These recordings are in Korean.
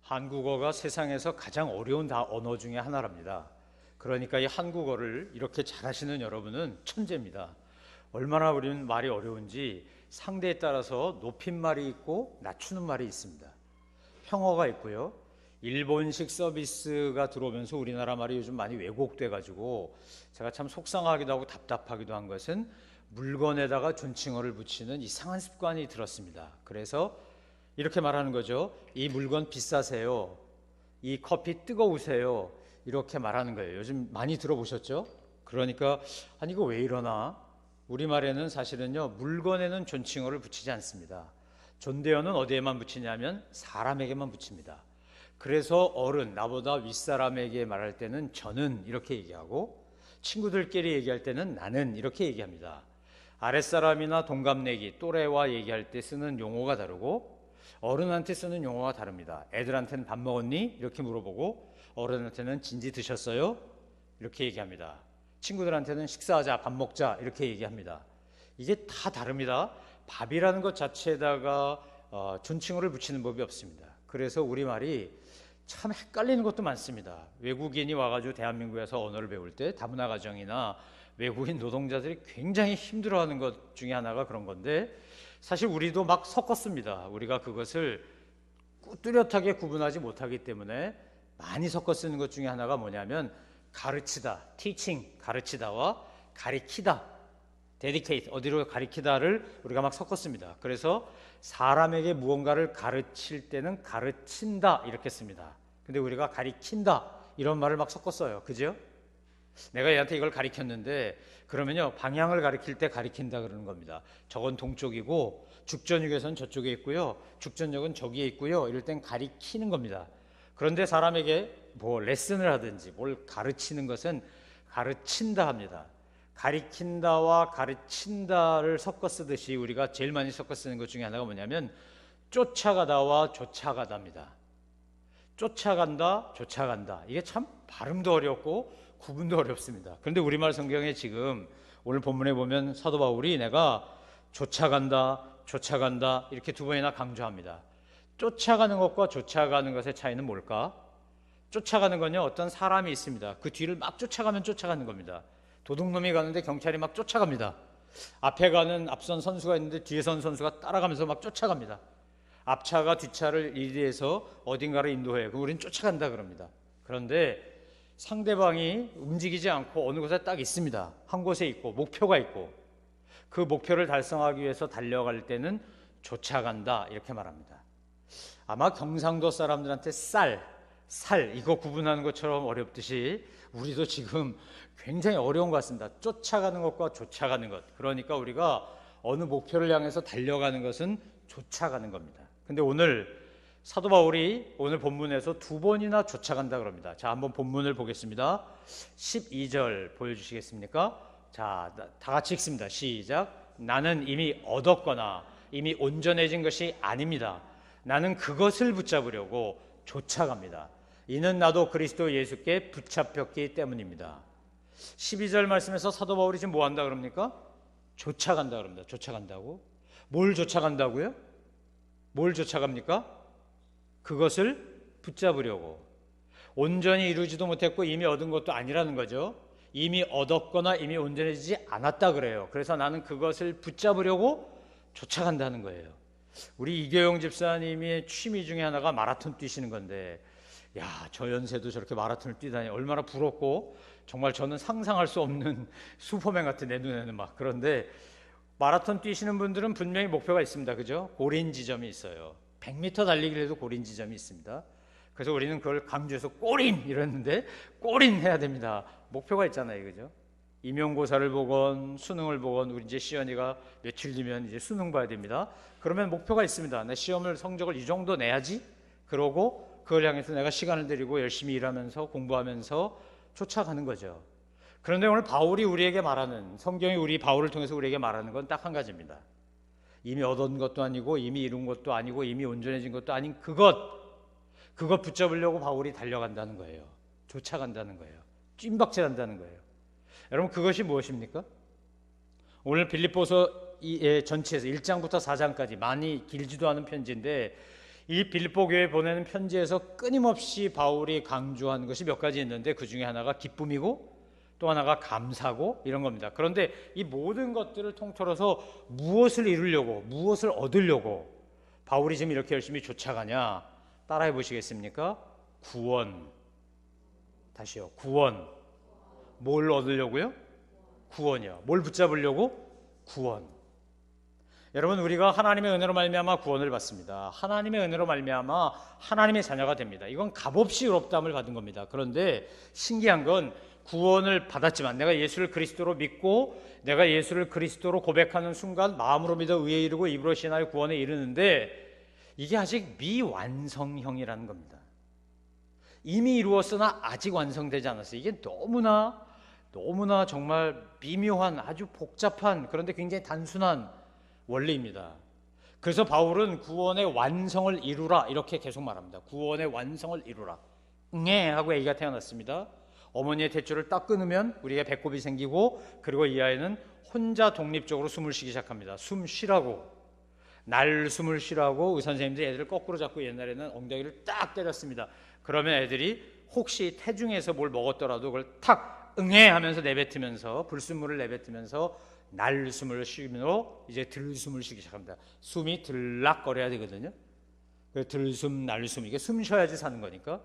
한국어가 세상에서 가장 어려운 언어 중에 하나랍니다. 그러니까 이 한국어를 이렇게 잘하시는 여러분은 천재입니다. 얼마나 우리는 말이 어려운지 상대에 따라서 높임말이 있고 낮추는 말이 있습니다. 형어가 있고요. 일본식 서비스가 들어오면서 우리나라 말이 요즘 많이 왜곡돼 가지고 제가 참 속상하기도 하고 답답하기도 한 것은 물건에다가 존칭어를 붙이는 이상한 습관이 들었습니다. 그래서 이렇게 말하는 거죠. 이 물건 비싸세요. 이 커피 뜨거우세요. 이렇게 말하는 거예요. 요즘 많이 들어보셨죠? 그러니까 아니 이거 왜 이러나? 우리말에는 사실은요, 물건에는 존칭어를 붙이지 않습니다. 존대어는 어디에만 붙이냐면 사람에게만 붙입니다. 그래서 어른, 나보다 윗사람에게 말할 때는 저는 이렇게 얘기하고, 친구들끼리 얘기할 때는 나는 이렇게 얘기합니다. 아랫사람이나 동갑내기, 또래와 얘기할 때 쓰는 용어가 다르고 어른한테 쓰는 용어가 다릅니다. 애들한테는 밥 먹었니? 이렇게 물어보고, 어른한테는 진지 드셨어요? 이렇게 얘기합니다. 친구들한테는 식사하자, 밥 먹자 이렇게 얘기합니다. 이게 다 다릅니다. 밥이라는 것 자체에다가 존칭어를 붙이는 법이 없습니다. 그래서 우리말이 참 헷갈리는 것도 많습니다. 외국인이 와가지고 대한민국에서 언어를 배울 때 다문화 가정이나 외국인 노동자들이 굉장히 힘들어하는 것 중에 하나가 그런 건데, 사실 우리도 막 섞었습니다. 우리가 그것을 뚜렷하게 구분하지 못하기 때문에 많이 섞어 쓰는 것 중에 하나가 뭐냐면 가르치다, teaching, 가르치다와 가리키다, dedicate, 어디로 가리키다를 우리가 막 섞었습니다. 그래서 사람에게 무언가를 가르칠 때는 가르친다 이렇게 씁니다. 근데 우리가 가리킨다 이런 말을 막 섞었어요. 그죠? 내가 얘한테 이걸 가리켰는데 그러면요, 방향을 가리킬 때 가리킨다 그러는 겁니다. 저건 동쪽이고 죽전역에서는 저쪽에 있고요, 죽전역은 저기에 있고요, 이럴 땐 가리키는 겁니다. 그런데 사람에게 뭐 레슨을 하든지 뭘 가르치는 것은 가르친다 합니다. 가리킨다와 가르친다를 섞어 쓰듯이 우리가 제일 많이 섞어 쓰는 것 중에 하나가 뭐냐면 쫓아가다와 쫓아가다입니다. 쫓아간다, 쫓아간다. 이게 참 발음도 어렵고 구분도 어렵습니다. 그런데 우리말 성경에 지금 오늘 본문에 보면 사도 바울이 내가 쫓아간다, 쫓아간다 이렇게 두 번이나 강조합니다. 쫓아가는 것과 쫓아가는 것의 차이는 뭘까? 쫓아가는 건요, 어떤 사람이 있습니다. 그 뒤를 막 쫓아가면 쫓아가는 겁니다. 도둑놈이 가는데 경찰이 막 쫓아갑니다. 앞에 가는 앞선 선수가 있는데 뒤에 선 선수가 따라가면서 막 쫓아갑니다. 앞차가 뒷차를 이리해서 어딘가를 인도해요. 그럼 우리는 쫓아간다 그럽니다. 그런데 상대방이 움직이지 않고 어느 곳에 딱 있습니다. 한 곳에 있고 목표가 있고 그 목표를 달성하기 위해서 달려갈 때는 쫓아간다 이렇게 말합니다. 아마 경상도 사람들한테 살 이거 구분하는 것처럼 어렵듯이 우리도 지금 굉장히 어려운 것 같습니다. 쫓아가는 것과 쫓아가는 것. 그러니까 우리가 어느 목표를 향해서 달려가는 것은 쫓아가는 겁니다. 근데 오늘 사도 바울이 오늘 본문에서 두 번이나 쫓아간다 그럽니다. 자, 한번 본문을 보겠습니다. 12절 보여주시겠습니까? 자, 다 같이 읽습니다. 시작. 나는 이미 얻었거나 이미 온전해진 것이 아닙니다. 나는 그것을 붙잡으려고 쫓아갑니다. 이는 나도 그리스도 예수께 붙잡혔기 때문입니다. 12절 말씀에서 사도 바울이 지금 뭐 한다 그럽니까? 쫓아간다 그럽니다. 쫓아간다고? 뭘 쫓아간다고요? 뭘 쫓아갑니까? 그것을 붙잡으려고. 온전히 이루지도 못했고 이미 얻은 것도 아니라는 거죠. 이미 얻었거나 이미 온전해지지 않았다 그래요. 그래서 나는 그것을 붙잡으려고 쫓아간다는 거예요. 우리 이교영 집사님의 취미 중에 하나가 마라톤 뛰시는 건데, 야, 저 연세도 저렇게 마라톤을 뛰다니 얼마나 부럽고, 정말 저는 상상할 수 없는 슈퍼맨 같은 내 눈에는 막. 그런데 마라톤 뛰시는 분들은 분명히 목표가 있습니다. 그죠? 고린 지점이 있어요. 100m 달리기를 해도 고린 지점이 있습니다. 그래서 우리는 그걸 강조해서 꼬린 이랬는데, 꼬린 해야 됩니다. 목표가 있잖아요. 그죠? 임용고사를 보건 수능을 보건, 우리 이제 시연이가 며칠 뒤면 이제 수능 봐야 됩니다. 그러면 목표가 있습니다. 내 시험을 성적을 이 정도 내야지. 그러고 그걸 향해서 내가 시간을 들이고 열심히 일하면서 공부하면서 쫓아가는 거죠. 그런데 오늘 바울이 우리에게 말하는, 성경이 우리 바울을 통해서 우리에게 말하는 건 딱 한 가지입니다. 이미 얻은 것도 아니고 이미 이룬 것도 아니고 이미 온전해진 것도 아닌 그것 붙잡으려고 바울이 달려간다는 거예요. 쫓아간다는 거예요. 찐박질한다는 거예요. 여러분, 그것이 무엇입니까? 오늘 빌립보서 전체에서 1장부터 4장까지 많이 길지도 않은 편지인데 이 빌립보 교회에 보내는 편지에서 끊임없이 바울이 강조한 것이 몇 가지 있는데 그 중에 하나가 기쁨이고 또 하나가 감사고 이런 겁니다. 그런데 이 모든 것들을 통틀어서 무엇을 이루려고, 무엇을 얻으려고 바울이 지금 이렇게 열심히 쫓아가냐? 따라해 보시겠습니까? 구원. 다시요. 구원. 뭘 얻으려고요? 구원이요. 뭘 붙잡으려고? 구원. 여러분, 우리가 하나님의 은혜로 말미암아 구원을 받습니다. 하나님의 은혜로 말미암아 하나님의 자녀가 됩니다. 이건 값없이 의롭다함을 받은 겁니다. 그런데 신기한 건 구원을 받았지만 내가 예수를 그리스도로 믿고 내가 예수를 그리스도로 고백하는 순간 마음으로 믿어 의에 이르고 입으로 신하여 구원에 이르는데 이게 아직 미완성형이라는 겁니다. 이미 이루었으나 아직 완성되지 않았어요. 이게 너무나 정말 미묘한 아주 복잡한 그런데 굉장히 단순한 원리입니다. 그래서 바울은 구원의 완성을 이루라 이렇게 계속 말합니다. 구원의 완성을 이루라. 응애 하고 아기가 태어났습니다. 어머니의 탯줄을 딱 끊으면 우리가 배꼽이 생기고 그리고 이 아이는 혼자 독립적으로 숨을 쉬기 시작합니다. 숨 쉬라고 날숨을 쉬라고 의사 선생님들이 애들을 거꾸로 잡고 옛날에는 엉덩이를 딱 때렸습니다. 그러면 애들이 혹시 태중에서 뭘 먹었더라도 그걸 탁 응애 하면서 내뱉으면서 불순물을 내뱉으면서 날숨을 쉬므로 이제 들숨을 쉬기 시작합니다. 숨이 들락거려야 되거든요. 들숨 날숨 이게 숨 쉬어야지 사는 거니까.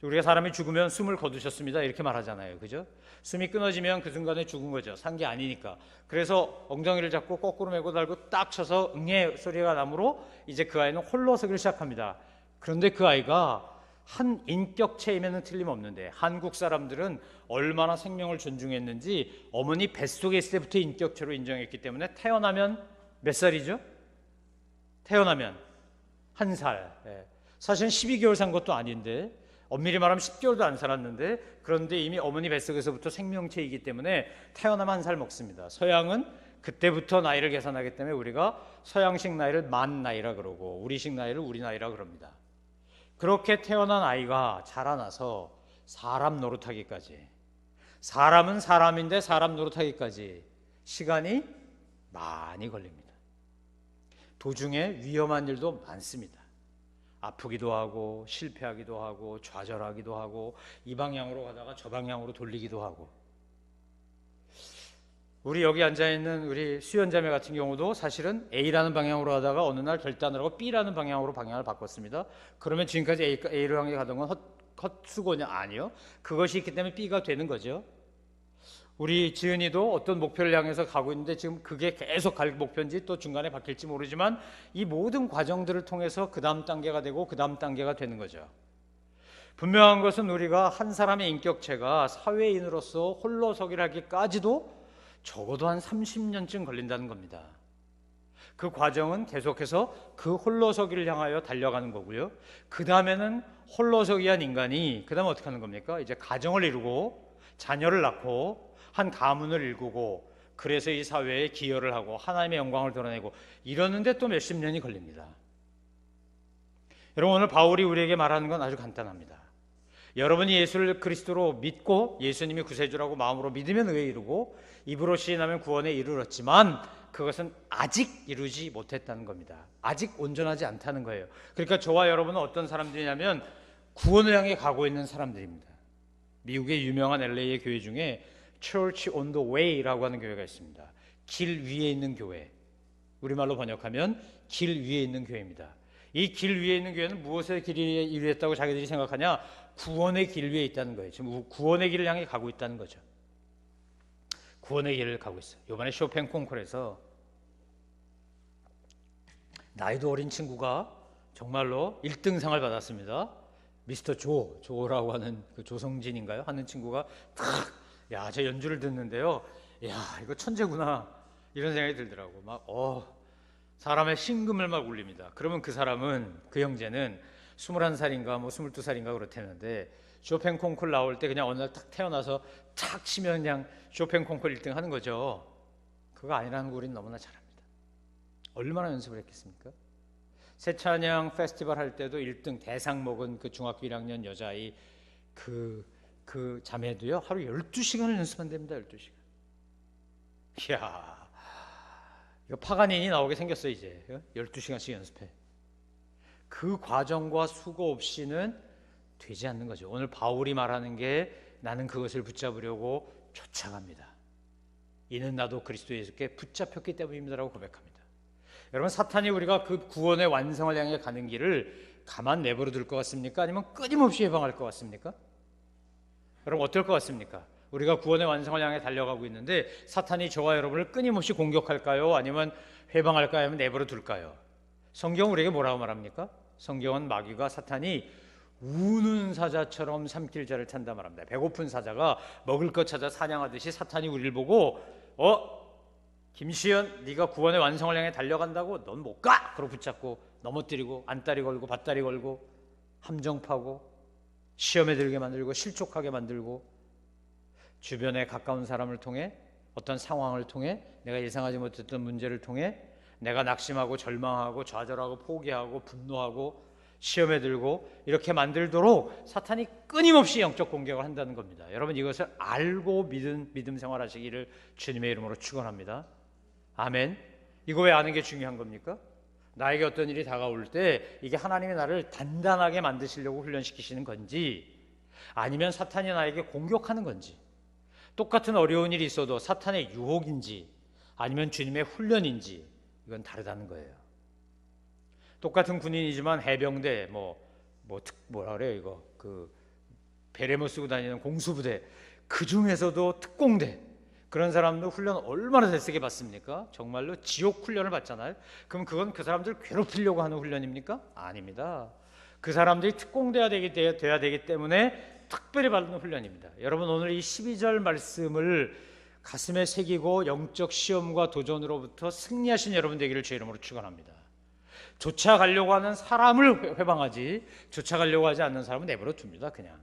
우리가 사람이 죽으면 숨을 거두셨습니다 이렇게 말하잖아요. 그죠? 숨이 끊어지면 그 순간에 죽은 거죠. 산 게 아니니까. 그래서 엉덩이를 잡고 거꾸로 메고 달고 딱 쳐서 응애 소리가 나므로 이제 그 아이는 홀로 서기 시작합니다. 그런데 그 아이가 한 인격체임에는 틀림없는데 한국 사람들은 얼마나 생명을 존중했는지 어머니 뱃속에 있을 때부터 인격체로 인정했기 때문에 태어나면 몇 살이죠? 태어나면 1살. 사실은 12개월 산 것도 아닌데 엄밀히 말하면 10개월도 안 살았는데 그런데 이미 어머니 뱃속에서부터 생명체이기 때문에 태어나면 1살 먹습니다. 서양은 그때부터 나이를 계산하기 때문에 우리가 서양식 나이를 만 나이라 그러고 우리식 나이를 우리 나이라 그럽니다. 그렇게 태어난 아이가 자라나서 사람 노릇하기까지 사람은 사람인데 사람 노릇하기까지 시간이 많이 걸립니다. 도중에 위험한 일도 많습니다. 아프기도 하고 실패하기도 하고 좌절하기도 하고 이 방향으로 가다가 저 방향으로 돌리기도 하고 우리 여기 앉아있는 우리 수연자매 같은 경우도 사실은 A라는 방향으로 하다가 어느 날 결단을 하고 B라는 방향으로 방향을 바꿨습니다. 그러면 지금까지 A로 향해 가던 건 헛수고냐? 아니요. 그것이 있기 때문에 B가 되는 거죠. 우리 지은이도 어떤 목표를 향해서 가고 있는데 지금 그게 계속 갈 목표인지 또 중간에 바뀔지 모르지만 이 모든 과정들을 통해서 그 다음 단계가 되고 그 다음 단계가 되는 거죠. 분명한 것은 우리가 한 사람의 인격체가 사회인으로서 홀로 서기를 하기까지도 적어도 한 30년쯤 걸린다는 겁니다. 그 과정은 계속해서 그 홀로서기를 향하여 달려가는 거고요. 그 다음에는 홀로서기한 인간이 그 다음에 어떻게 하는 겁니까? 이제 가정을 이루고 자녀를 낳고 한 가문을 일구고 그래서 이 사회에 기여를 하고 하나님의 영광을 드러내고 이러는데 또 몇십 년이 걸립니다. 여러분 오늘 바울이 우리에게 말하는 건 아주 간단합니다. 여러분이 예수를 그리스도로 믿고 예수님이 구세주라고 마음으로 믿으면 의에 이르고 입으로 시인하면 구원에 이르렀지만 그것은 아직 이루지 못했다는 겁니다. 아직 온전하지 않다는 거예요. 그러니까 저와 여러분은 어떤 사람들이냐면 구원을 향해 가고 있는 사람들입니다. 미국의 유명한 LA의 교회 중에 Church on the Way라고 하는 교회가 있습니다. 길 위에 있는 교회. 우리말로 번역하면 길 위에 있는 교회입니다. 이 길 위에 있는 교회는 무엇의 길이 이루었다고 자기들이 생각하냐? 구원의 길 위에 있다는 거예요. 지금 구원의 길을 향해 가고 있다는 거죠. 구원의 길을 가고 있어요. 이번에 쇼팽 콩쿠르에서 나이도 어린 친구가 정말로 1등상을 받았습니다. 미스터 조라고 하는 그 조성진인가요? 하는 친구가 야, 제 연주를 듣는데요. 야, 이거 천재구나. 이런 생각이 들더라고. 사람의 심금을 막 울립니다. 그러면 그 사람은, 그 형제는 21살인가 뭐 22살인가 그렇다는데 쇼팽 콩쿠르 나올 때 그냥 어느 날 딱 태어나서 탁 치면 그냥 쇼팽 콩쿠르 1등 하는 거죠. 그거 아니라는 거 우리는 너무나 잘합니다. 얼마나 연습을 했겠습니까? 새 찬양 페스티벌 할 때도 1등 대상 먹은 그 중학교 1학년 여자아이 그 자매도요 하루 12시간을 연습한답니다. 12시간. 이야, 이거 파가닌이 나오게 생겼어. 이제 12시간씩 연습해. 그 과정과 수고 없이는 되지 않는 거죠. 오늘 바울이 말하는 게 나는 그것을 붙잡으려고 쫓아갑니다. 이는 나도 그리스도 예수께 붙잡혔기 때문입니다라고 고백합니다. 여러분, 사탄이 우리가 그 구원의 완성을 향해 가는 길을 가만 내버려 둘 것 같습니까? 아니면 끊임없이 해방할 것 같습니까? 여러분, 어떨 것 같습니까? 우리가 구원의 완성을 향해 달려가고 있는데 사탄이 저와 여러분을 끊임없이 공격할까요? 아니면 해방할까요? 아니면 내버려 둘까요? 성경은 우리에게 뭐라고 말합니까? 성경은 마귀가 사탄이 우는 사자처럼 삼킬 자를 찬다 말합니다. 배고픈 사자가 먹을 것 찾아 사냥하듯이 사탄이 우리를 보고 김시현, 네가 구원의 완성을 향해 달려간다고? 넌 못 가! 그러고 붙잡고 넘어뜨리고 안다리 걸고 밭다리 걸고 함정 파고 시험에 들게 만들고 실족하게 만들고 주변에 가까운 사람을 통해 어떤 상황을 통해 내가 예상하지 못했던 문제를 통해 내가 낙심하고 절망하고 좌절하고 포기하고 분노하고 시험에 들고 이렇게 만들도록 사탄이 끊임없이 영적 공격을 한다는 겁니다. 여러분, 이것을 알고 믿음 생활하시기를 주님의 이름으로 축원합니다. 아멘. 이거 왜 아는 게 중요한 겁니까? 나에게 어떤 일이 다가올 때 이게 하나님이 나를 단단하게 만드시려고 훈련시키시는 건지 아니면 사탄이 나에게 공격하는 건지, 똑같은 어려운 일이 있어도 사탄의 유혹인지 아니면 주님의 훈련인지 이건 다르다는 거예요. 똑같은 군인이지만 해병대 뭐라 그래요 이거 베레모 쓰고 다니는 공수부대, 그 중에서도 특공대, 그런 사람들 훈련 얼마나 대세게 받습니까? 정말로 지옥 훈련을 받잖아요. 그럼 그건 그 사람들 괴롭히려고 하는 훈련입니까? 아닙니다. 그 사람들이 특공돼야 되기 때문에 특별히 받는 훈련입니다. 여러분, 오늘 이 12절 말씀을 가슴에 새기고 영적 시험과 도전으로부터 승리하신 여러분 되기를 주의 이름으로 축원합니다. 쫓아가려고 하는 사람을 회방하지 쫓아가려고 하지 않는 사람은 내버려 둡니다. 그냥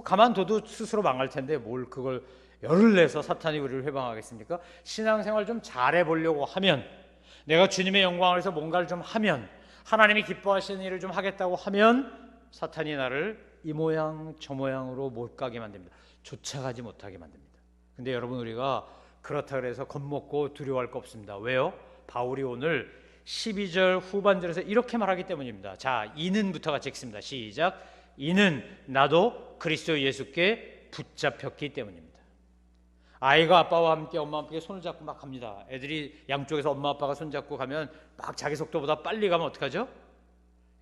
가만둬도 스스로 망할 텐데 뭘 그걸 열을 내서 사탄이 우리를 회방하겠습니까? 신앙생활 좀 잘해보려고 하면, 내가 주님의 영광을 위해서 뭔가를 좀 하면, 하나님이 기뻐하시는 일을 좀 하겠다고 하면 사탄이 나를 이 모양 저 모양으로 못 가게 만듭니다. 쫓아가지 못하게 만듭니다. 근데 여러분, 우리가 그렇다 그래서 겁먹고 두려워할 거 없습니다. 왜요? 바울이 오늘 12절 후반절에서 이렇게 말하기 때문입니다. 자, 이는부터 같이 읽습니다. 시작. 이는 나도 그리스도 예수께 붙잡혔기 때문입니다. 아이가 아빠와 함께 엄마와 함께 손을 잡고 막 갑니다. 애들이 양쪽에서 엄마 아빠가 손잡고 가면 막 자기 속도보다 빨리 가면 어떡하죠?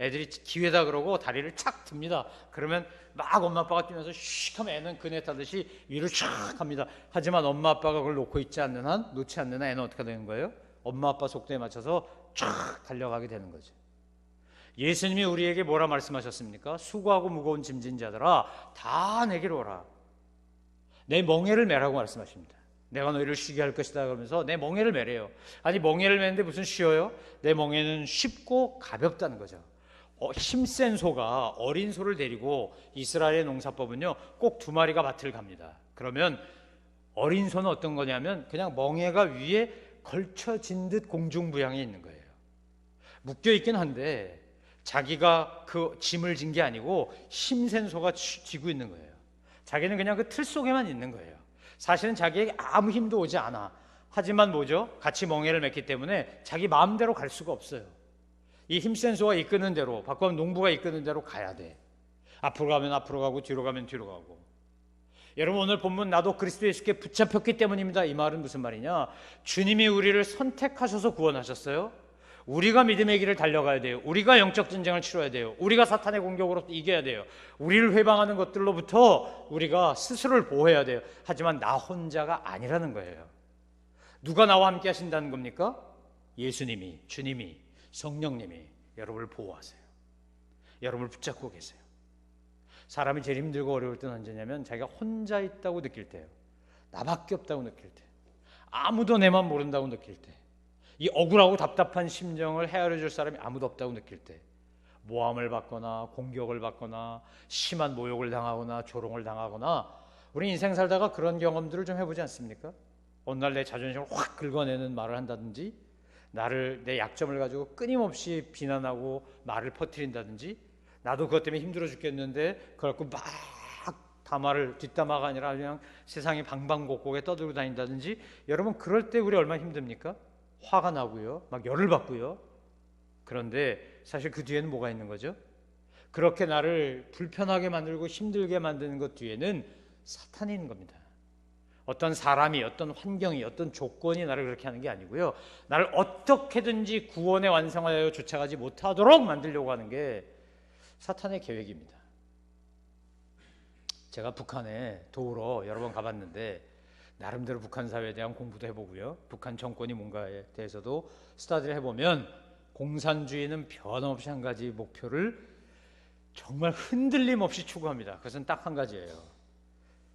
애들이 기회다 그러고 다리를 착 듭니다. 그러면 막 엄마 아빠가 뛰면서 슉 하면 애는 그네 타듯이 위로 촥 갑니다. 하지만 엄마 아빠가 그걸 놓지 않는 한 애는 어떻게 되는 거예요? 엄마 아빠 속도에 맞춰서 쫙 달려가게 되는 거죠. 예수님이 우리에게 뭐라 말씀하셨습니까? 수고하고 무거운 짐진 자들아 다 내게로 오라. 내 멍에를 메라고 말씀하십니다. 내가 너희를 쉬게 할 것이다 그러면서 내 멍에를 메래요. 아니, 멍에를 메는데 무슨 쉬어요? 내 멍에는 쉽고 가볍다는 거죠. 힘센 소가 어린 소를 데리고, 이스라엘의 농사법은요 꼭 2마리가 밭을 갑니다. 그러면 어린 소는 어떤 거냐면 그냥 멍에가 위에 걸쳐진 듯 공중부양에 있는 거예요. 묶여 있긴 한데 자기가 그 짐을 진 게 아니고 힘센 소가 쥐고 있는 거예요. 자기는 그냥 그 틀 속에만 있는 거예요. 사실은 자기에게 아무 힘도 오지 않아. 하지만 뭐죠? 같이 멍에를 맸기 때문에 자기 마음대로 갈 수가 없어요. 이 힘센 소가 이끄는 대로, 바꾸면 농부가 이끄는 대로 가야 돼. 앞으로 가면 앞으로 가고 뒤로 가면 뒤로 가고. 여러분, 오늘 본문 나도 그리스도 예수께 붙잡혔기 때문입니다. 이 말은 무슨 말이냐? 주님이 우리를 선택하셔서 구원하셨어요. 우리가 믿음의 길을 달려가야 돼요. 우리가 영적 전쟁을 치러야 돼요. 우리가 사탄의 공격으로 이겨야 돼요. 우리를 회방하는 것들로부터 우리가 스스로를 보호해야 돼요. 하지만 나 혼자가 아니라는 거예요. 누가 나와 함께 하신다는 겁니까? 예수님이, 주님이, 성령님이 여러분을 보호하세요. 여러분을 붙잡고 계세요. 사람이 제일 힘들고 어려울 때는 언제냐면 자기가 혼자 있다고 느낄 때예요. 나밖에 없다고 느낄 때, 아무도 내 맘 모른다고 느낄 때, 이 억울하고 답답한 심정을 헤아려 줄 사람이 아무도 없다고 느낄 때, 모함을 받거나 공격을 받거나 심한 모욕을 당하거나 조롱을 당하거나, 우리 인생 살다가 그런 경험들을 좀 해보지 않습니까? 어느 날 내 자존심을 확 긁어내는 말을 한다든지, 내 약점을 가지고 끊임없이 비난하고 말을 퍼뜨린다든지, 나도 그것 때문에 힘들어 죽겠는데 그걸 갖고 막 뒷담화가 아니라 그냥 세상의 방방곡곡에 떠들고 다닌다든지. 여러분, 그럴 때 우리 얼마나 힘듭니까? 화가 나고요, 막 열을 받고요. 그런데 사실 그 뒤에는 뭐가 있는 거죠? 그렇게 나를 불편하게 만들고 힘들게 만드는 것 뒤에는 사탄이 있는 겁니다. 어떤 사람이, 어떤 환경이, 어떤 조건이 나를 그렇게 하는 게 아니고요. 나를 어떻게든지 구원에 완성하여 쫓아가지 못하도록 만들려고 하는 게 사탄의 계획입니다. 제가 북한에 도우러 여러 번 가봤는데 나름대로 북한 사회에 대한 공부도 해보고요. 북한 정권이 뭔가에 대해서도 스터디를 해보면 공산주의는 변함없이 한 가지 목표를 정말 흔들림 없이 추구합니다. 그것은 딱 한 가지예요.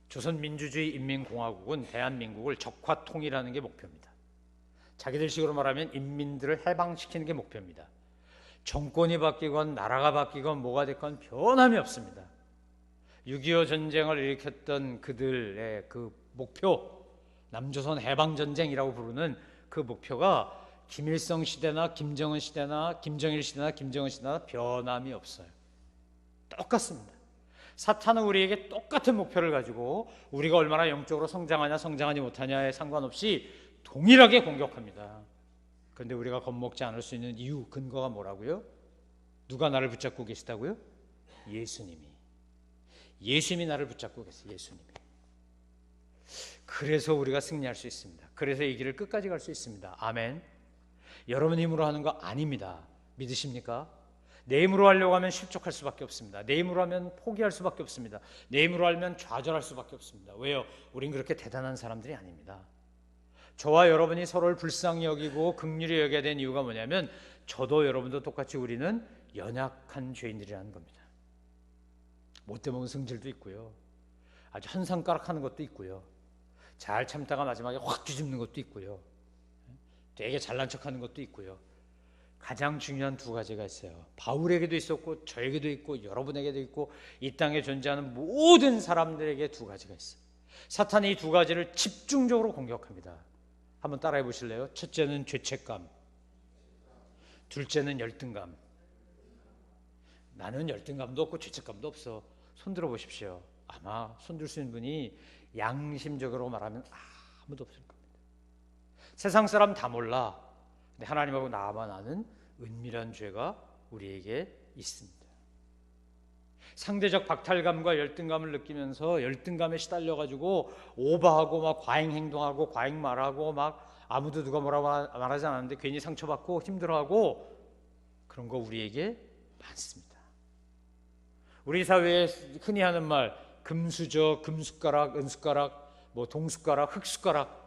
조선민주주의 인민공화국은 대한민국을 적화 통일하는 게 목표입니다. 자기들 식으로 말하면 인민들을 해방시키는 게 목표입니다. 정권이 바뀌건 나라가 바뀌건 뭐가 됐건 변함이 없습니다. 6.25 전쟁을 일으켰던 그들의 그 목표, 남조선 해방전쟁이라고 부르는 그 목표가 김일성 시대나 김정은 시대나 김정일 시대나 김정은 시대나 변함이 없어요. 똑같습니다. 사탄은 우리에게 똑같은 목표를 가지고 우리가 얼마나 영적으로 성장하냐 성장하지 못하냐에 상관없이 동일하게 공격합니다. 그런데 우리가 겁먹지 않을 수 있는 이유, 근거가 뭐라고요? 누가 나를 붙잡고 계시다고요? 예수님이 나를 붙잡고 계세요. 예수님이. 그래서 우리가 승리할 수 있습니다. 그래서 이 길을 끝까지 갈 수 있습니다. 아멘. 여러분 힘으로 하는 거 아닙니다. 믿으십니까? 내 힘으로 하려고 하면 실족할 수밖에 없습니다. 내 힘으로 하면 포기할 수밖에 없습니다. 내 힘으로 하면 좌절할 수밖에 없습니다. 왜요? 우린 그렇게 대단한 사람들이 아닙니다. 저와 여러분이 서로를 불쌍히 여기고 긍휼히 여겨야 되는 이유가 뭐냐면 저도 여러분도 똑같이 우리는 연약한 죄인들이라는 겁니다. 못돼 먹은 성질도 있고요. 아주 한 손가락 하는 것도 있고요. 잘 참다가 마지막에 확 뒤집는 것도 있고요. 되게 잘난 척하는 것도 있고요. 가장 중요한 두 가지가 있어요. 바울에게도 있었고 저에게도 있고 여러분에게도 있고 이 땅에 존재하는 모든 사람들에게 두 가지가 있어요. 사탄이 이 두 가지를 집중적으로 공격합니다. 한번 따라해 보실래요? 첫째는 죄책감, 둘째는 열등감. 나는 열등감도 없고 죄책감도 없어. 손 들어 보십시오. 아마 손 들 수 있는 분이 양심적으로 말하면 아무도 없을 겁니다. 세상 사람 다 몰라. 근데 하나님하고 나만 아는 은밀한 죄가 우리에게 있습니다. 상대적 박탈감과 열등감을 느끼면서 열등감에 시달려가지고 오버하고 막 과잉 행동하고 과잉 말하고 막 아무도 누가 뭐라고 말하지 않았는데 괜히 상처받고 힘들어하고 그런 거 우리에게 많습니다. 우리 사회에 흔히 하는 말 금수저, 금숟가락, 은숟가락, 뭐 동숟가락, 흙숟가락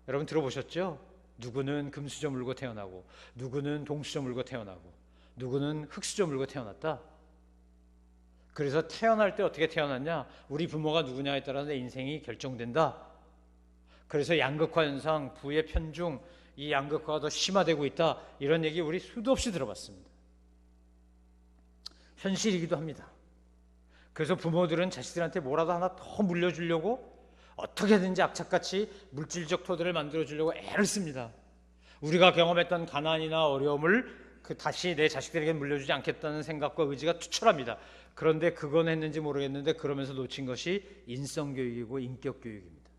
여러분 들어보셨죠? 누구는 금수저 물고 태어나고 누구는 동수저 물고 태어나고 누구는 흙수저 물고 태어났다. 그래서 태어날 때 어떻게 태어났냐? 우리 부모가 누구냐에 따라 내 인생이 결정된다. 그래서 양극화 현상, 부의 편중, 이 양극화가 더 심화되고 있다. 이런 얘기 우리 수도 없이 들어봤습니다. 현실이기도 합니다. 그래서 부모들은 자식들한테 뭐라도 하나 더 물려주려고 어떻게든지 악착같이 물질적 토대를 만들어주려고 애를 씁니다. 우리가 경험했던 가난이나 어려움을 다시 내 자식들에게 물려주지 않겠다는 생각과 의지가 투철합니다. 그런데 그건 했는지 모르겠는데 그러면서 놓친 것이 인성교육이고 인격교육입니다.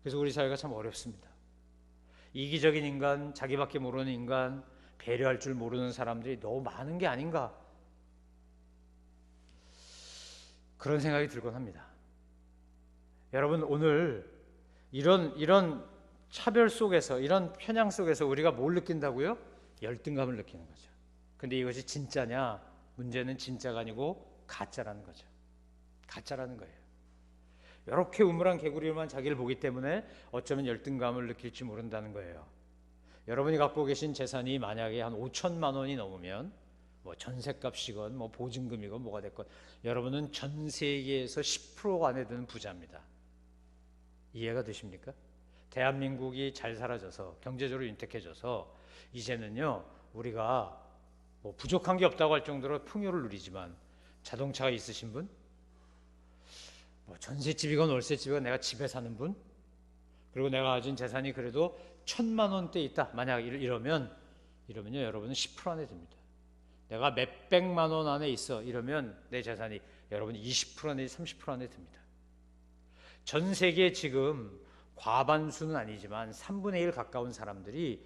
그래서 우리 사회가 참 어렵습니다. 이기적인 인간, 자기밖에 모르는 인간, 배려할 줄 모르는 사람들이 너무 많은 게 아닌가 그런 생각이 들곤 합니다. 여러분 오늘 이런 차별 속에서 이런 편향 속에서 우리가 뭘 느낀다고요? 열등감을 느끼는 거죠. 근데 이것이 진짜냐? 문제는 진짜가 아니고 가짜라는 거죠. 가짜라는 거예요. 이렇게 우물한 개구리만 자기를 보기 때문에 어쩌면 열등감을 느낄지 모른다는 거예요. 여러분이 갖고 계신 재산이 만약에 한 5천만 원이 넘으면 뭐 전셋값이건 뭐 보증금이건 뭐가 됐건 여러분은 전 세계에서 10% 안에 드는 부자입니다. 이해가 되십니까? 대한민국이 잘 살아져서 경제적으로 윤택해져서 이제는요 우리가 뭐 부족한 게 없다고 할 정도로 풍요를 누리지만 자동차가 있으신 분, 뭐 전셋집이건 월세집이건 내가 집에 사는 분, 그리고 내가 가진 재산이 그래도 1,000만 원대 있다. 만약 이러면요 여러분은 10% 안에 듭니다. 내가 몇백만 원 안에 있어 이러면 내 재산이 여러분 20% 내지 30% 안에 듭니다. 전 세계 지금 과반수는 아니지만 3분의 1 가까운 사람들이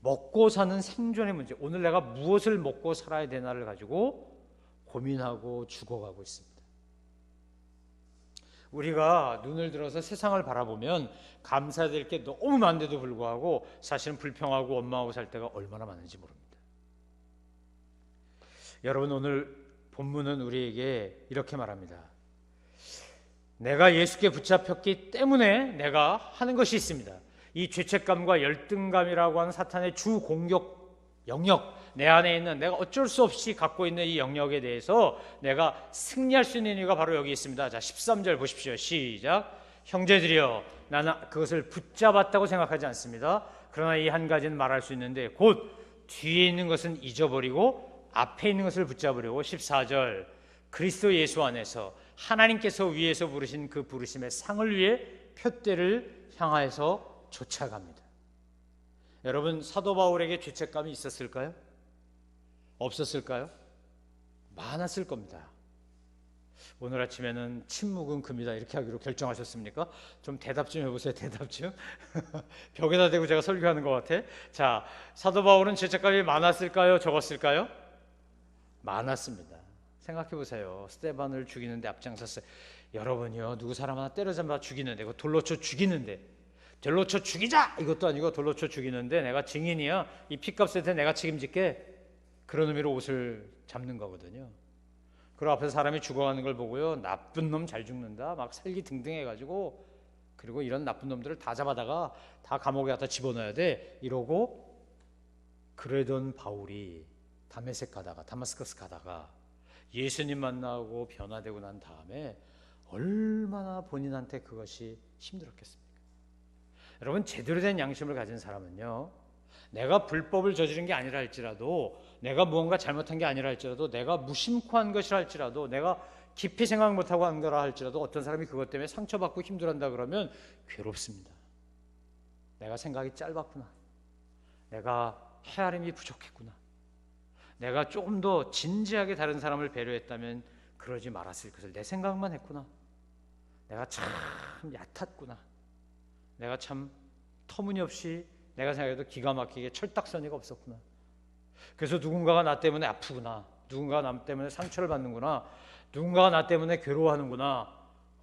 먹고 사는 생존의 문제, 오늘 내가 무엇을 먹고 살아야 되나를 가지고 고민하고 죽어가고 있습니다. 우리가 눈을 들어서 세상을 바라보면 감사될 게 너무 많은데도 불구하고 사실은 불평하고 원망하고 살 때가 얼마나 많은지 모릅니다. 여러분, 오늘 본문은 우리에게 이렇게 말합니다. 내가 예수께 붙잡혔기 때문에 내가 하는 것이 있습니다. 이 죄책감과 열등감이라고 하는 사탄의 주 공격 영역, 내 안에 있는 내가 어쩔 수 없이 갖고 있는 이 영역에 대해서 내가 승리할 수 있는 이유가 바로 여기 있습니다. 자, 13절 보십시오. 시작. 형제들이여, 나는 그것을 붙잡았다고 생각하지 않습니다. 그러나 이 한 가지는 말할 수 있는데 곧 뒤에 있는 것은 잊어버리고 앞에 있는 것을 붙잡으려고. 14절. 그리스도 예수 안에서 하나님께서 위에서 부르신 그 부르심의 상을 위해 푯대를 향하여서 쫓아갑니다. 여러분, 사도 바울에게 죄책감이 있었을까요? 없었을까요? 많았을 겁니다. 오늘 아침에는 침묵은 금이다 이렇게 하기로 결정하셨습니까? 좀 대답 좀 해보세요. 대답 좀. 벽에다 대고 제가 설교하는 것 같아. 자, 사도 바울은 죄책감이 많았을까요? 적었을까요? 많았습니다. 생각해 보세요. 스데반을 죽이는데 앞장섰어요. 여러분이요, 누구 사람 하나 때려잡아 죽이는데, 그 돌로 쳐 죽이는데, 돌로 쳐 죽이자 이것도 아니고 돌로 쳐 죽이는데 내가 증인이야, 이 피값에 대해 내가 책임질게, 그런 의미로 옷을 잡는 거거든요. 그리고 앞에서 사람이 죽어가는 걸 보고요, 나쁜 놈 잘 죽는다 막 살기 등등 해가지고, 그리고 이런 나쁜 놈들을 다 잡아다가 다 감옥에 갖다 집어넣어야 돼 이러고 그러던 바울이 다메섹 가다가 예수님 만나고 변화되고 난 다음에 얼마나 본인한테 그것이 힘들었겠습니까? 여러분, 제대로 된 양심을 가진 사람은요, 내가 불법을 저지른 게 아니라 할지라도, 내가 무언가 잘못한 게 아니라 할지라도, 내가 무심코 한 것이라 할지라도, 내가 깊이 생각 못하고 한 거라 할지라도, 어떤 사람이 그것 때문에 상처받고 힘들어한다 그러면 괴롭습니다. 내가 생각이 짧았구나, 내가 헤아림이 부족했구나, 내가 조금 더 진지하게 다른 사람을 배려했다면 그러지 말았을 것을 내 생각만 했구나, 내가 참 얕았구나, 내가 참 터무니없이 내가 생각해도 기가 막히게 철딱서니가 없었구나, 그래서 누군가가 나 때문에 아프구나, 누군가가 나 때문에 상처를 받는구나, 누군가가 나 때문에 괴로워하는구나,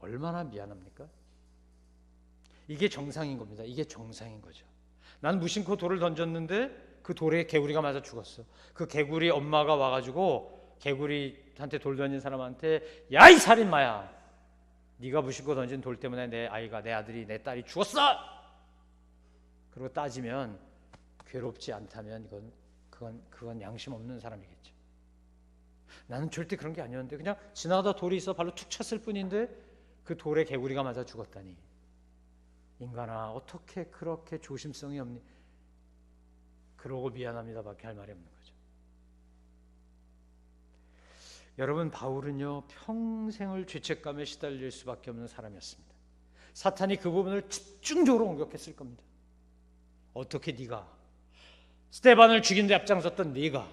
얼마나 미안합니까? 이게 정상인 겁니다. 이게 정상인 거죠. 난 무심코 돌을 던졌는데 그 돌에 개구리가 맞아 죽었어. 그 개구리 엄마가 와가지고 개구리한테 돌 던진 사람한테, 야, 이 살인마야, 네가 무심코 던진 돌 때문에 내 아이가, 내 아들이, 내 딸이 죽었어! 그리고 따지면 괴롭지 않다면 그건 양심 없는 사람이겠죠. 나는 절대 그런 게 아니었는데, 그냥 지나가다 돌이 있어 발로 툭 쳤을 뿐인데 그 돌에 개구리가 맞아 죽었다니. 인간아, 어떻게 그렇게 조심성이 없니? 그러고 미안합니다 밖에 할 말이 없는 거죠. 여러분, 바울은요, 평생을 죄책감에 시달릴 수밖에 없는 사람이었습니다. 사탄이 그 부분을 집중적으로 공격했을 겁니다. 어떻게 네가 스데반을 죽인 데 앞장섰던 네가,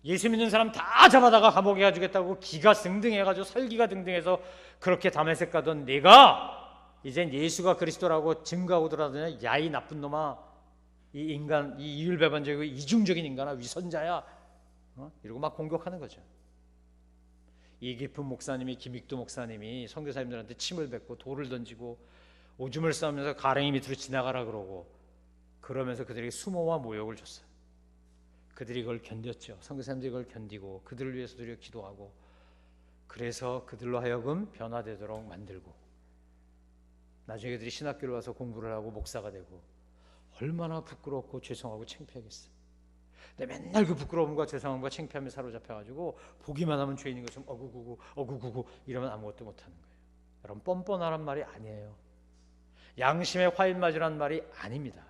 예수 믿는 사람 다 잡아다가 감옥에 가주겠다고 기가 등등해가지고 설기가 등등해서 그렇게 다메섹 가던 네가 이젠 예수가 그리스도라고 증거하고 돌아다니냐, 야, 이 나쁜 놈아, 이 인간, 이 이율배반적이고 이중적인 인간아, 위선자야, 이러고 막 공격하는 거죠. 이기품 목사님이, 김익도 목사님이 선교사님들한테 침을 뱉고 돌을 던지고 오줌을 싸면서 가랭이 밑으로 지나가라 그러고, 그러면서 그들에게 수모와 모욕을 줬어요. 그들이 그걸 견뎠죠. 선교사님들이 그걸 견디고 그들을 위해서 드려 기도하고, 그래서 그들로 하여금 변화되도록 만들고, 나중에 그들이 신학교를 와서 공부를 하고 목사가 되고, 얼마나 부끄럽고 죄송하고 창피하겠어요. 근데 맨날 그 부끄러움과 죄송함과 창피함에 사로잡혀가지고 보기만 하면 죄인인 것처럼 어구구구 이러면 아무것도 못하는 거예요. 여러분, 뻔뻔하란 말이 아니에요. 양심의 화인맞으란 말이 아닙니다.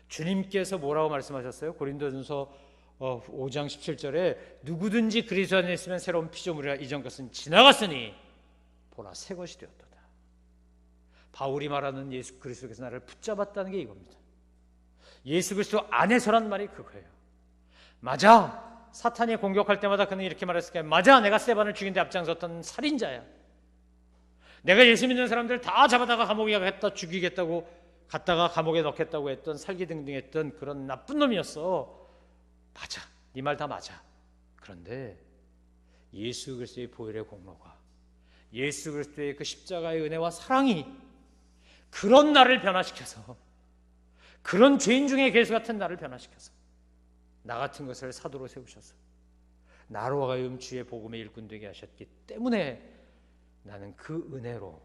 주님께서 뭐라고 말씀하셨어요? 고린도전서 5장 17절에 누구든지 그리스도 안에 있으면 새로운 피조물이라, 이전 것은 지나갔으니 보라 새 것이 되었도다. 바울이 말하는 예수 그리스도께서 나를 붙잡았다는 게 이겁니다. 예수 그리스도 안에서란 말이 그거예요. 맞아, 사탄이 공격할 때마다 그는 이렇게 말했을 거예요. 맞아, 내가 스데반을 죽인 데 앞장섰던 살인자야. 내가 예수 믿는 사람들 다 잡아다가 감옥에 갖다 죽이겠다고 갔다가 감옥에 넣겠다고 했던 살기등등했던 그런 나쁜 놈이었어. 맞아, 네 말 다 맞아. 그런데 예수 그리스도의 보혈의 공로가, 예수 그리스도의 그 십자가의 은혜와 사랑이 그런 나를 변화시켜서, 그런 죄인 중에 괴수 같은 나를 변화시켜서 나 같은 것을 사도로 세우셔서 나로 하여금 주의 복음의 일꾼 되게 하셨기 때문에 나는 그 은혜로,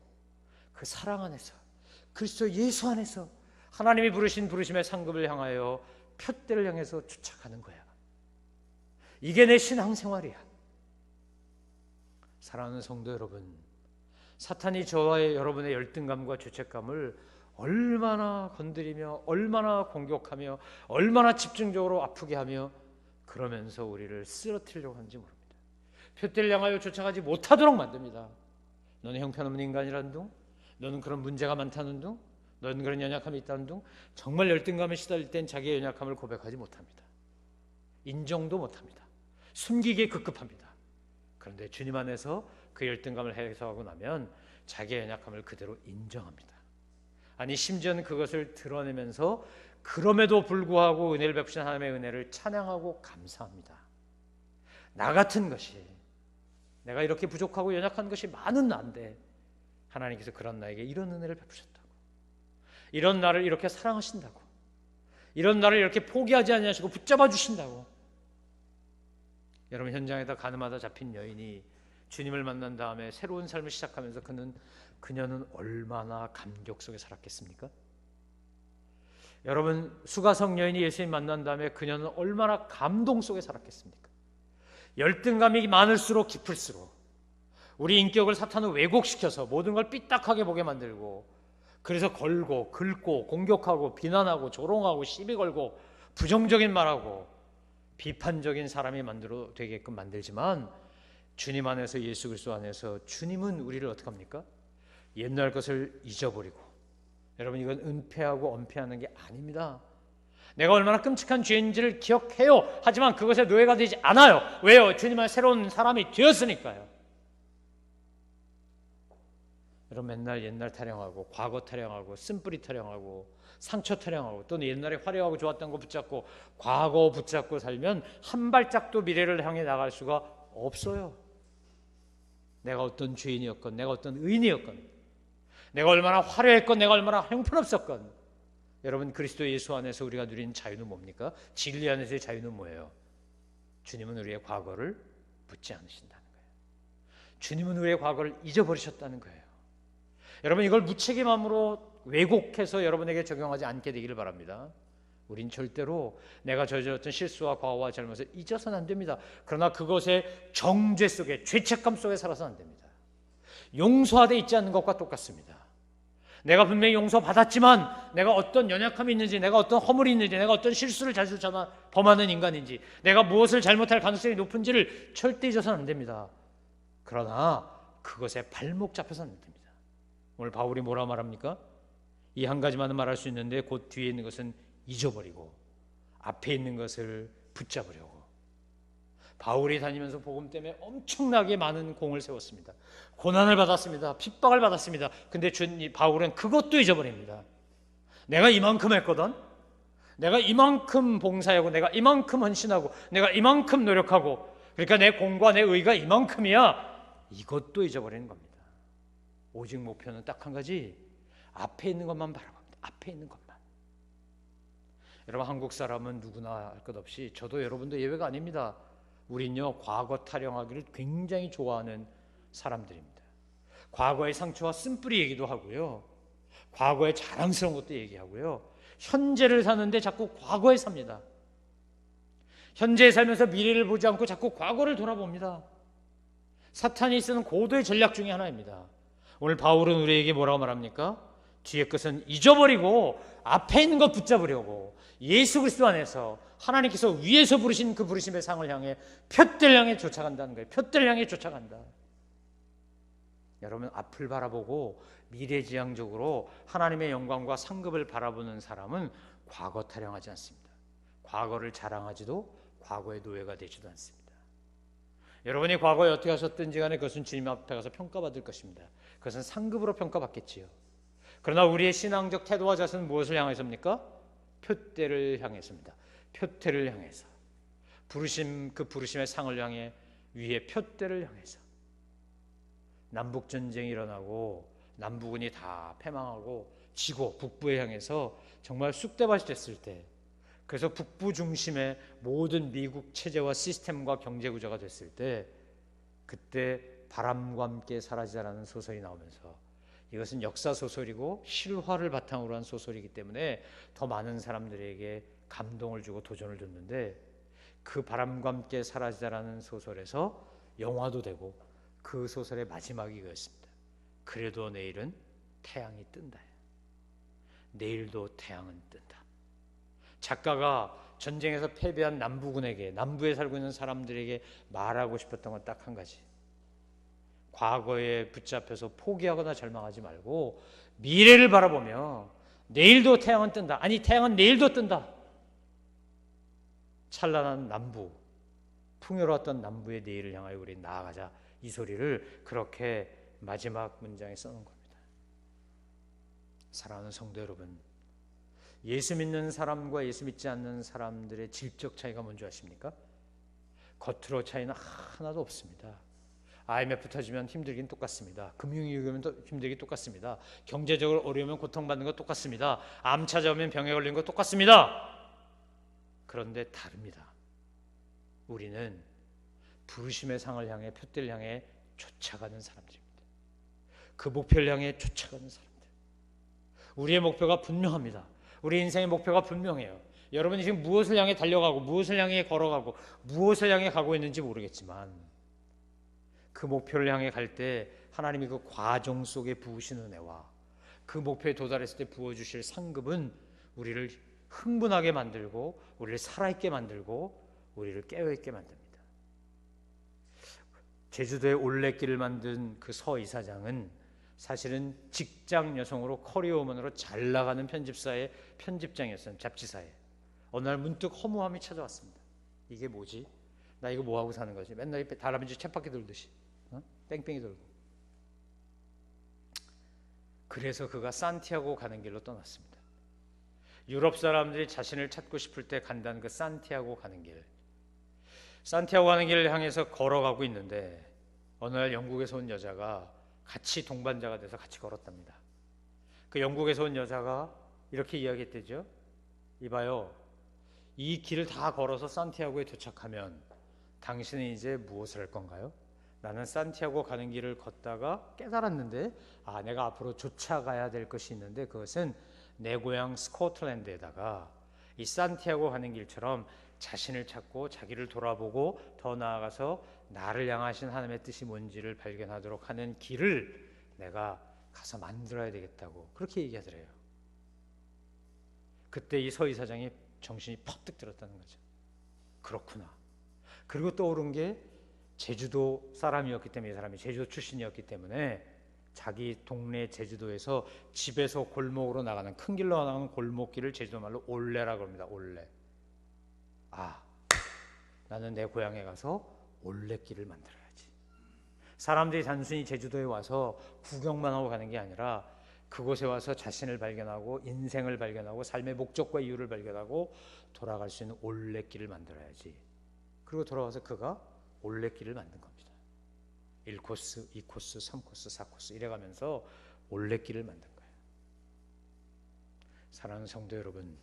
그 사랑 안에서, 그리스도 예수 안에서 하나님이 부르신 부르심의 상급을 향하여 푯대를 향해서 쫓아가는 거야. 이게 내 신앙생활이야. 사랑하는 성도 여러분, 사탄이 저와 여러분의 열등감과 죄책감을 얼마나 건드리며 얼마나 공격하며 얼마나 집중적으로 아프게 하며 그러면서 우리를 쓰러뜨리려고 하는지 모릅니다. 푯대를 향하여 쫓아가지 못하도록 만듭니다. 너는 형편없는 인간이라는 둥, 너는 그런 문제가 많다는 둥, 너는 그런 연약함이 있다는 둥, 정말 열등감에 시달릴 땐 자기의 연약함을 고백하지 못합니다. 인정도 못합니다. 숨기기에 급급합니다. 그런데 주님 안에서 그 열등감을 해소하고 나면 자기의 연약함을 그대로 인정합니다. 아니 심지어는 그것을 드러내면서 그럼에도 불구하고 은혜를 베푸신 하나님의 은혜를 찬양하고 감사합니다. 나 같은 것이, 내가 이렇게 부족하고 연약한 것이 많은 나인데 하나님께서 그런 나에게 이런 은혜를 베푸셨다고, 이런 나를 이렇게 사랑하신다고, 이런 나를 이렇게 포기하지 않으시고 붙잡아 주신다고. 여러분, 현장에다 가늠하다 잡힌 여인이 주님을 만난 다음에 새로운 삶을 시작하면서 그녀는 얼마나 감격 속에 살았겠습니까? 여러분, 수가성 여인이 예수님 만난 다음에 그녀는 얼마나 감동 속에 살았겠습니까? 열등감이 많을수록 깊을수록 우리 인격을 사탄은 왜곡시켜서 모든 걸 삐딱하게 보게 만들고, 그래서 걸고 긁고 공격하고 비난하고 조롱하고 시비 걸고 부정적인 말하고 비판적인 사람이 되게끔 만들지만, 주님 안에서, 예수 그리스도 안에서 주님은 우리를 어떻게 합니까? 옛날 것을 잊어버리고, 여러분, 이건 은폐하고 엄폐하는 게 아닙니다. 내가 얼마나 끔찍한 죄인지를 기억해요. 하지만 그것에 노예가 되지 않아요. 왜요? 주님 안에 새로운 사람이 되었으니까요. 여러분, 맨날 옛날 타령하고 과거 타령하고 쓴뿌리 타령하고 상처 타령하고 또는 옛날에 화려하고 좋았던 거 붙잡고 과거 붙잡고 살면 한 발짝도 미래를 향해 나갈 수가 없어요. 내가 어떤 죄인이었건, 내가 어떤 의인이었건, 내가 얼마나 화려했건, 내가 얼마나 형편없었건, 여러분, 그리스도 예수 안에서 우리가 누리는 자유는 뭡니까? 진리 안에서의 자유는 뭐예요? 주님은 우리의 과거를 묻지 않으신다는 거예요. 주님은 우리의 과거를 잊어버리셨다는 거예요. 여러분, 이걸 무책임함으로 왜곡해서 여러분에게 적용하지 않게 되기를 바랍니다. 우린 절대로 내가 저질렀던 실수와 과오와 잘못을 잊어서는 안 됩니다. 그러나 그것의 정죄 속에, 죄책감 속에 살아서는 안 됩니다. 용서하되 있지 않는 것과 똑같습니다. 내가 분명히 용서받았지만 내가 어떤 연약함이 있는지, 내가 어떤 허물이 있는지, 내가 어떤 실수를 자주 범하는 인간인지, 내가 무엇을 잘못할 가능성이 높은지를 절대 잊어서는 안 됩니다. 그러나 그것에 발목 잡혀서는 안 됩니다. 오늘 바울이 뭐라 말합니까? 이 한 가지만은 말할 수 있는데 곧 뒤에 있는 것은 잊어버리고 앞에 있는 것을 붙잡으려고. 바울이 다니면서 복음 때문에 엄청나게 많은 공을 세웠습니다. 고난을 받았습니다. 핍박을 받았습니다. 근데 바울은 그것도 잊어버립니다. 내가 이만큼 했거든, 내가 이만큼 봉사하고, 내가 이만큼 헌신하고, 내가 이만큼 노력하고, 그러니까 내 공과 내 의가 이만큼이야. 이것도 잊어버리는 겁니다. 오직 목표는 딱 한 가지, 앞에 있는 것만 바라봅니다. 앞에 있는 것만. 여러분, 한국 사람은 누구나 할 것 없이, 저도 여러분도 예외가 아닙니다. 우린요, 과거 타령하기를 굉장히 좋아하는 사람들입니다. 과거의 상처와 쓴뿌리 얘기도 하고요, 과거의 자랑스러운 것도 얘기하고요, 현재를 사는데 자꾸 과거에 삽니다. 현재에 살면서 미래를 보지 않고 자꾸 과거를 돌아봅니다. 사탄이 쓰는 고도의 전략 중에 하나입니다. 오늘 바울은 우리에게 뭐라고 말합니까? 뒤의 것은 잊어버리고 앞에 있는 것 붙잡으려고 예수 그리스도 안에서 하나님께서 위에서 부르신 그 부르심의 상을 향해 푯대를 향해 쫓아간다는 거예요. 푯대를 향해 쫓아간다. 여러분, 앞을 바라보고 미래지향적으로 하나님의 영광과 상급을 바라보는 사람은 과거 타령하지 않습니다. 과거를 자랑하지도 과거의 노예가 되지도 않습니다. 여러분이 과거에 어떻게 하셨든지 간에 그것은 주님 앞에 가서 평가받을 것입니다. 그것은 상급으로 평가받겠지요. 그러나 우리의 신앙적 태도와 자세는 무엇을 향해서입니까? 표대를 향해서입니다. 표대를 향해서. 그 부르심의 상을 향해, 위에 표대를 향해서. 남북전쟁이 일어나고 남북은이 다 패망하고 지고 북부에 향해서 정말 쑥대밭이 됐을 때, 그래서 북부 중심의 모든 미국 체제와 시스템과 경제구조가 됐을 때, 그때 바람과 함께 사라지자라는 소설이 나오면서, 이것은 역사소설이고 실화를 바탕으로 한 소설이기 때문에 더 많은 사람들에게 감동을 주고 도전을 줬는데, 그 바람과 함께 사라지자라는 소설에서 영화도 되고 그 소설의 마지막이 이거였습니다. 그래도 내일은 태양이 뜬다. 내일도 태양은 뜬다. 작가가 전쟁에서 패배한 남부군에게, 남부에 살고 있는 사람들에게 말하고 싶었던 건 딱 한 가지. 과거에 붙잡혀서 포기하거나 절망하지 말고 미래를 바라보며 내일도 태양은 뜬다. 아니, 태양은 내일도 뜬다. 찬란한 남부, 풍요로웠던 남부의 내일을 향하여 우리 나아가자. 이 소리를 그렇게 마지막 문장에 써놓은 겁니다. 사랑하는 성도 여러분, 예수 믿는 사람과 예수 믿지 않는 사람들의 질적 차이가 뭔지 아십니까? 겉으로 차이는 하나도 없습니다. IMF 터지면 힘들긴 똑같습니다. 금융위기 오면 힘들긴 똑같습니다. 경제적으로 어려우면 고통받는 거 똑같습니다. 암 찾아오면 병에 걸린 거 똑같습니다. 그런데 다릅니다. 우리는 부르심의 상을 향해, 표대를 향해 쫓아가는 사람들입니다. 그 목표를 향해 쫓아가는 사람들. 우리의 목표가 분명합니다. 우리 인생의 목표가 분명해요. 여러분이 지금 무엇을 향해 달려가고 무엇을 향해 걸어가고 무엇을 향해 가고 있는지 모르겠지만, 그 목표를 향해 갈 때 하나님이 그 과정 속에 부으신 은혜와 그 목표에 도달했을 때 부어주실 상급은 우리를 흥분하게 만들고 우리를 살아있게 만들고 우리를 깨어있게 만듭니다. 제주도에 올레길을 만든 그 서 이사장은 사실은 직장 여성으로 커리어우먼으로 잘 나가는 편집사의 편집장이었어요. 잡지사에. 어느 날 문득 허무함이 찾아왔습니다. 이게 뭐지? 나 이거 뭐하고 사는 거지? 맨날 다람쥐 쳇바퀴 돌듯이 뺑뺑이 돌고. 그래서 그가 산티아고 가는 길로 떠났습니다. 유럽 사람들이 자신을 찾고 싶을 때 간다는 그 산티아고 가는 길. 산티아고 가는 길을 향해서 걸어가고 있는데 어느 날 영국에서 온 여자가 같이 동반자가 돼서 같이 걸었답니다. 그 영국에서 온 여자가 이렇게 이야기했대죠. 이봐요, 이 길을 다 걸어서 산티아고에 도착하면 당신은 이제 무엇을 할 건가요? 나는 산티아고 가는 길을 걷다가 깨달았는데, 내가 앞으로 쫓아가야 될 것이 있는데, 그것은 내 고향 스코틀랜드에다가 이 산티아고 가는 길처럼 자신을 찾고 자기를 돌아보고 더 나아가서 나를 향하신 하나님의 뜻이 뭔지를 발견하도록 하는 길을 내가 가서 만들어야 되겠다고 그렇게 얘기하더래요. 그때 이 서 이사장이 정신이 퍼뜩 들었다는 거죠. 그렇구나. 그리고 떠오른 게 제주도 사람이었기 때문에, 이 사람이 제주도 출신이었기 때문에 자기 동네 제주도에서 집에서 골목으로 나가는, 큰 길로 나가는 골목길을 제주도 말로 올레라고 합니다. 올레. 나는 내 고향에 가서 올레길을 만들어야지. 사람들이 단순히 제주도에 와서 구경만 하고 가는 게 아니라 그곳에 와서 자신을 발견하고 인생을 발견하고 삶의 목적과 이유를 발견하고 돌아갈 수 있는 올레길을 만들어야지. 그리고 돌아와서 그가 올레길을 만든 겁니다. 1코스, 2코스, 3코스, 4코스 이래가면서 올레길을 만든 거예요. 사랑하는 성도 여러분,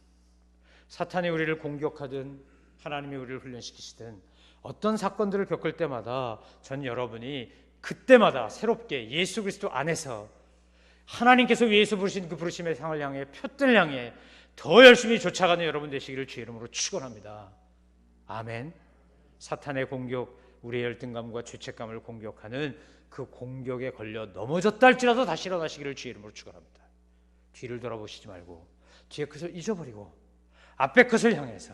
사탄이 우리를 공격하든 하나님이 우리를 훈련시키시든 어떤 사건들을 겪을 때마다 전 여러분이 그때마다 새롭게 예수 그리스도 안에서 하나님께서 위에서 부르신 그 부르심의 상을 향해, 표대를 향해 더 열심히 쫓아가는 여러분 되시기를 주의 이름으로 축원합니다. 아멘. 사탄의 공격, 우리의 열등감과 죄책감을 공격하는 그 공격에 걸려 넘어졌다 할지라도 다시 일어나시기를 주의 이름으로 축원합니다. 뒤를 돌아보시지 말고 뒤에 것을 잊어버리고 앞에 것을 향해서,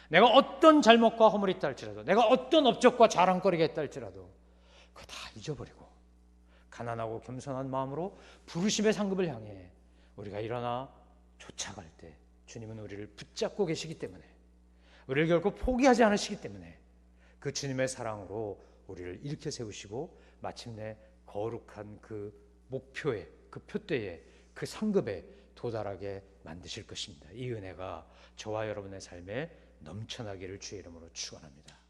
내가 어떤 잘못과 허물이 있다 할지라도, 내가 어떤 업적과 자랑거리가 있다 할지라도 그거 다 잊어버리고 가난하고 겸손한 마음으로 부르심의 상급을 향해 우리가 일어나 쫓아갈 때 주님은 우리를 붙잡고 계시기 때문에, 우리를 결코 포기하지 않으시기 때문에 그 주님의 사랑으로 우리를 일으켜 세우시고 마침내 거룩한 그 목표에, 그 표대에 그 상급에 도달하게 만드실 것입니다. 이 은혜가 저와 여러분의 삶에 넘쳐나기를 주의 이름으로 축원합니다.